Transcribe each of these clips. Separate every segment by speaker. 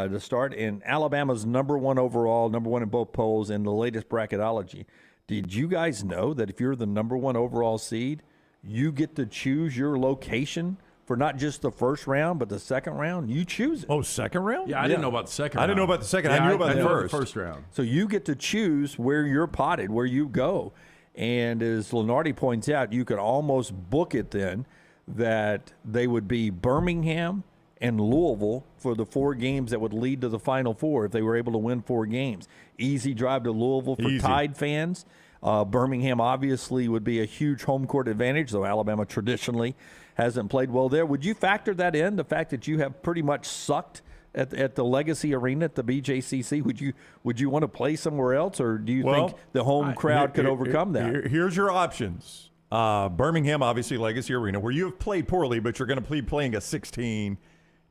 Speaker 1: to start, and Alabama's number one overall, number one in both polls in the latest bracketology. Did you guys know that if you're the number one overall seed, you get to choose your location for not just the first round, but the second round? You choose it.
Speaker 2: Oh, second round?
Speaker 3: Yeah, I didn't know about the second round.
Speaker 2: I didn't know about the second. I knew about the
Speaker 3: first round.
Speaker 1: So you get to choose where you're potted, where you go. And as Lenardi points out, you could almost book it then that they would be Birmingham and Louisville for the 4 games that would lead to the Final Four if they were able to win 4 games. Easy drive to Louisville for Tide fans. Birmingham obviously would be a huge home court advantage, though Alabama traditionally hasn't played well there. Would you factor that in, the fact that you have pretty much sucked at the Legacy Arena at the BJCC? Would you want to play somewhere else, or do you think the home crowd could overcome that?
Speaker 2: Here's your options. Birmingham, obviously, Legacy Arena, where you have played poorly, but you're going to be playing a 16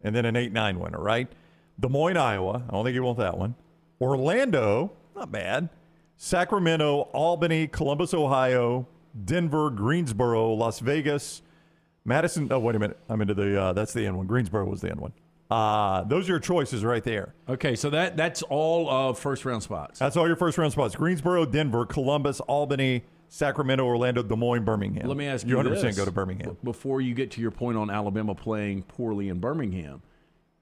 Speaker 2: and then an 8-9 winner, right? Des Moines, Iowa. I don't think you want that one. Orlando, not bad. Sacramento, Albany, Columbus, Ohio, Denver, Greensboro, Las Vegas, Madison. Oh, wait a minute. I'm into the that's the end one. Greensboro was the end one. Those are your choices right there.
Speaker 3: Okay, so that's all of first-round spots.
Speaker 2: That's all your first-round spots. Greensboro, Denver, Columbus, Albany, Sacramento, Orlando, Des Moines, Birmingham.
Speaker 3: Let me ask you
Speaker 2: 100%
Speaker 3: this.
Speaker 2: go to Birmingham.
Speaker 3: Before you get to your point on Alabama playing poorly in Birmingham,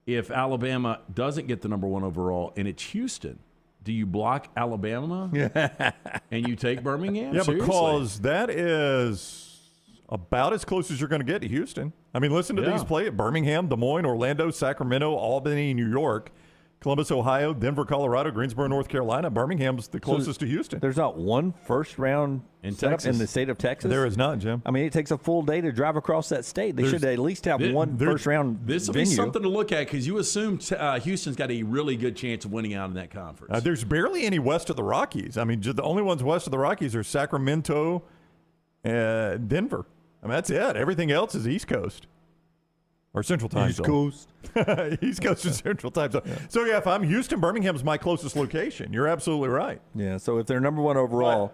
Speaker 3: if Alabama doesn't get the number one overall and it's Houston, do you block Alabama and you take Birmingham?
Speaker 2: Yeah,
Speaker 3: Seriously?
Speaker 2: because that is about as close as you're going to get to Houston. I mean, listen to these play at Birmingham, Des Moines, Orlando, Sacramento, Albany, New York, Columbus, Ohio, Denver, Colorado, Greensboro, North Carolina. Birmingham's the closest to Houston.
Speaker 1: There's not one first-round setup in the state of Texas?
Speaker 2: There is not, Jim.
Speaker 1: I mean, it takes a full day to drive across that state. They should at least have one first-round venue.
Speaker 3: This will be something to look at because you assume Houston's got a really good chance of winning out in that conference.
Speaker 2: There's barely any west of the Rockies. I mean, the only ones west of the Rockies are Sacramento, Denver. I mean, that's it. Everything else is East Coast. Or Central Time Zone.
Speaker 1: East Coast.
Speaker 2: East Coast and Central Time Zone. Yeah. So, yeah, if I'm Houston, Birmingham's my closest location. You're absolutely right.
Speaker 1: Yeah, so if they're number one overall,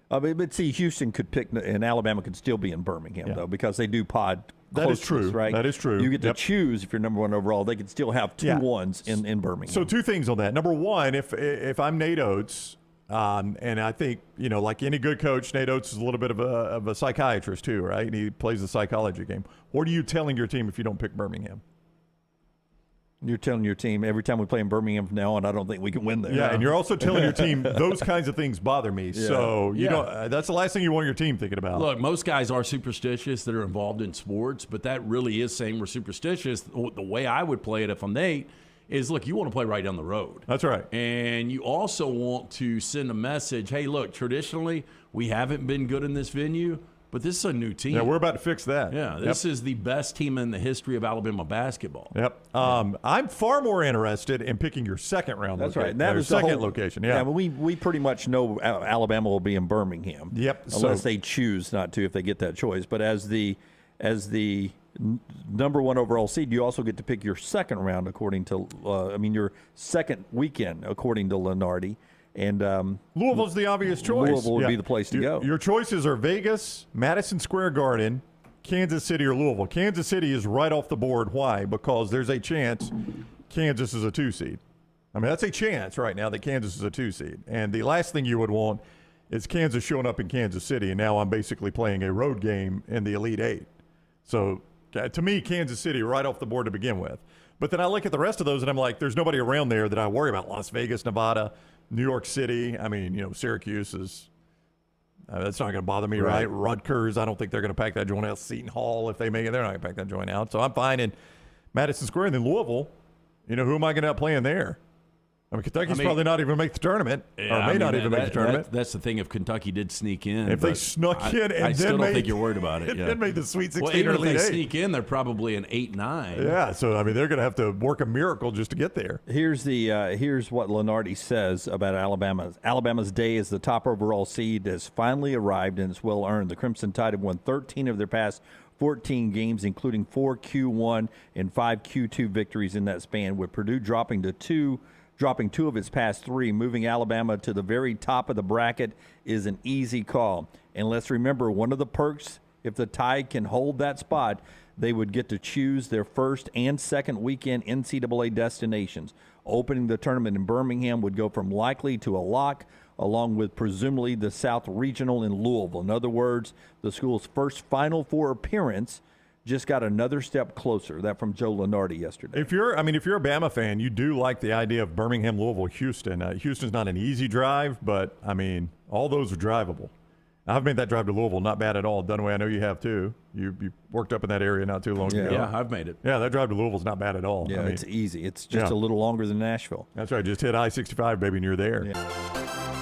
Speaker 1: but see, Houston could pick, and Alabama could still be in Birmingham, though, because they do pod closeness,
Speaker 2: that is true.
Speaker 1: Right?
Speaker 2: That is true.
Speaker 1: You get to choose if you're number one overall. They could still have two ones in Birmingham.
Speaker 2: So 2 things on that. Number one, if I'm Nate Oats, and I think, like any good coach, Nate Oats is a little bit of a psychiatrist too, right? And he plays the psychology game. What are you telling your team if you don't pick Birmingham?
Speaker 1: You're telling your team every time we play in Birmingham from now on, I don't think we can win there.
Speaker 2: Yeah, and you're also telling your team those kinds of things bother me. Yeah. So that's the last thing you want your team thinking about.
Speaker 3: Look, most guys are superstitious that are involved in sports, but that really is saying we're superstitious. The way I would play it if I'm Nate is, look, you want to play right down the road.
Speaker 2: That's right.
Speaker 3: And you also want to send a message, hey, look, traditionally we haven't been good in this venue, but this is a new team.
Speaker 2: Yeah, we're about to fix that.
Speaker 3: Yeah, this is the best team in the history of Alabama basketball.
Speaker 2: Yep. I'm far more interested in picking your second round.
Speaker 1: That's
Speaker 2: location.
Speaker 1: right. That was
Speaker 2: second location. Yeah.
Speaker 1: But we pretty much know Alabama will be in Birmingham.
Speaker 2: Yep.
Speaker 1: Unless they choose not to, if they get that choice. But as the number one overall seed, you also get to pick your second round according to, your second weekend according to Lenardi. And
Speaker 2: Louisville's the obvious choice.
Speaker 1: Louisville would be the place to go.
Speaker 2: Your choices are Vegas, Madison Square Garden, Kansas City, or Louisville. Kansas City is right off the board. Why? Because there's a chance Kansas is a 2 seed. I mean, that's a chance right now that Kansas is a 2 seed. And the last thing you would want is Kansas showing up in Kansas City, and now I'm basically playing a road game in the Elite Eight. So, to me, Kansas City right off the board to begin with. But then I look at the rest of those, and I'm like, there's nobody around there that I worry about. Las Vegas, Nevada, New York City. I mean, Syracuse is that's not going to bother me, right? Rutgers, I don't think they're going to pack that joint out. Seton Hall, if they make it, they're not going to pack that joint out. So I'm fine in Madison Square. And then Louisville, who am I going to have playing there? I mean, Kentucky's probably not even make the tournament, or may not even make the tournament.
Speaker 3: That's the thing. If Kentucky did sneak in,
Speaker 2: if they snuck in, and
Speaker 3: I still
Speaker 2: then
Speaker 3: don't think you're worried about it.
Speaker 2: Then made the Sweet 16
Speaker 3: well, even
Speaker 2: or
Speaker 3: if they
Speaker 2: Elite Eight.
Speaker 3: sneak in, they're probably an 8-9.
Speaker 2: Yeah, so I mean, they're going to have to work a miracle just to get there.
Speaker 1: Here's what Lenardi says about Alabama. Alabama's day as the top overall seed has finally arrived, and it's well earned. The Crimson Tide have won 13 of their past 14 games, including 4 Q1 and 5 Q2 victories in that span, with Purdue dropping 2 of its past 3. Moving Alabama to the very top of the bracket is an easy call. And let's remember, one of the perks, if the Tide can hold that spot, they would get to choose their first and second weekend NCAA destinations. Opening the tournament in Birmingham would go from likely to a lock, along with presumably the South Regional in Louisville. In other words, the school's first Final Four appearance just got another step closer. That from Joe Lunardi yesterday.
Speaker 2: If you're a Bama fan, you do like the idea of Birmingham, Louisville, Houston. Houston's not an easy drive, but I mean, all those are drivable. I've made that drive to Louisville, not bad at all. Dunaway, I know you have too. You worked up in that area not too long ago.
Speaker 3: Yeah, I've made it.
Speaker 2: Yeah, that drive to Louisville's not bad at all.
Speaker 1: Yeah,
Speaker 2: I mean,
Speaker 1: it's easy. It's just a little longer than Nashville.
Speaker 2: That's right. Just hit I-65, baby, and you're there.
Speaker 1: Yeah.